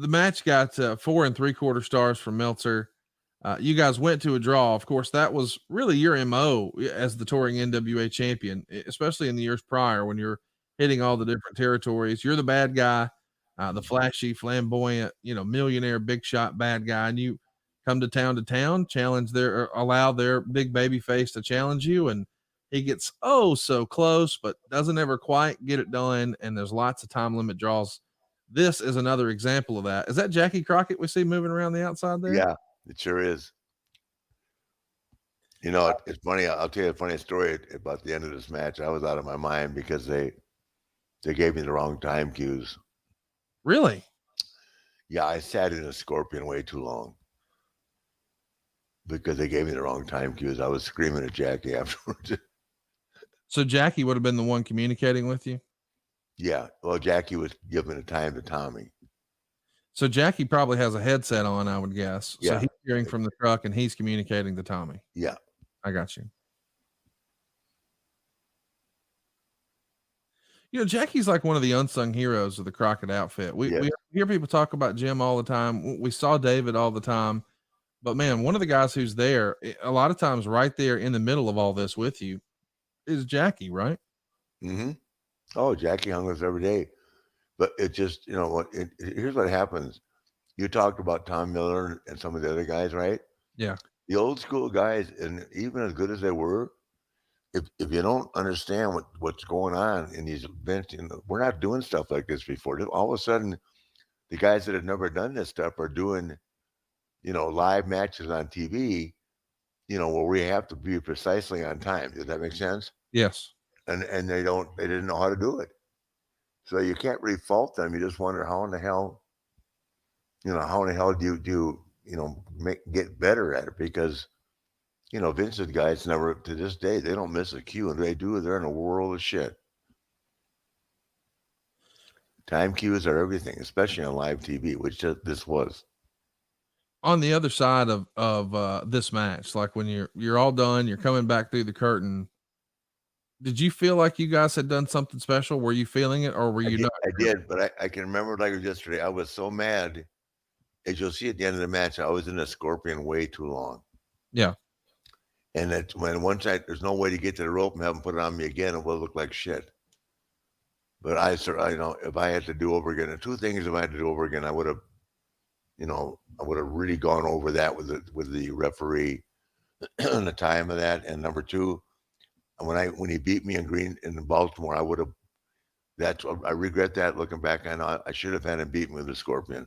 The match got 4 3/4 stars from Meltzer. You guys went to a draw. Of course, that was really your MO as the touring NWA champion, especially in the years prior when you're hitting all the different territories. You're the bad guy, the flashy, flamboyant, millionaire, big shot bad guy, and you come to town, challenge their, or allow their big baby face to challenge you, and he gets oh so close, but doesn't ever quite get it done. And there's lots of time limit draws. This is another example of that. Is that Jackie Crockett we see moving around the outside there? Yeah, it sure is. It's funny. I'll tell you a funny story about the end of this match. I was out of my mind because they gave me the wrong time cues. Really? Yeah, I sat in a scorpion way too long because they gave me the wrong time cues. I was screaming at Jackie afterwards. So Jackie would have been the one communicating with you? Yeah, well, Jackie was giving the time to Tommy. So Jackie probably has a headset on, I would guess. So Yeah, he's hearing from the truck and he's communicating to Tommy. yeah. I got you. Jackie's like one of the unsung heroes of the Crockett outfit. We Yes. we hear people talk about Jim all the time. We saw David all the time. But man, one of the guys who's there, a lot of times right there in the middle of all this with you is Jackie, right? Mm-hmm. Oh, Jackie hung us every day. But it just, here's what happens. You talked about Tom Miller and some of the other guys, right? Yeah. The old school guys, and even as good as they were, if you don't understand what's going on in these events, we're not doing stuff like this before. All of a sudden, the guys that have never done this stuff are doing, live matches on TV, where we have to be precisely on time. Does that make sense? Yes. And they didn't know how to do it. So you can't really fault them. You just wonder how in the hell, do get better at it? Because Vince's guys never, to this day, they don't miss a cue, and they do. They're in a world of shit. Time cues are everything, especially on live TV, which this was. On the other side of this match, like when you're all done, you're coming back through the curtain. Did you feel like you guys had done something special? Were you feeling it, or were I you did, not? I did, but I can remember it like it was yesterday. I was so mad. As you'll see at the end of the match, I was in a scorpion way too long. Yeah. And that's when once there's no way to get to the rope and have them put it on me again, it will look like shit. But if I had to do over again, the two things if I had to do over again, I would have really gone over that with the referee and the time of that. And number two, when he beat me in Baltimore, I would have. I regret that looking back. I know I should have had him beat me with a scorpion.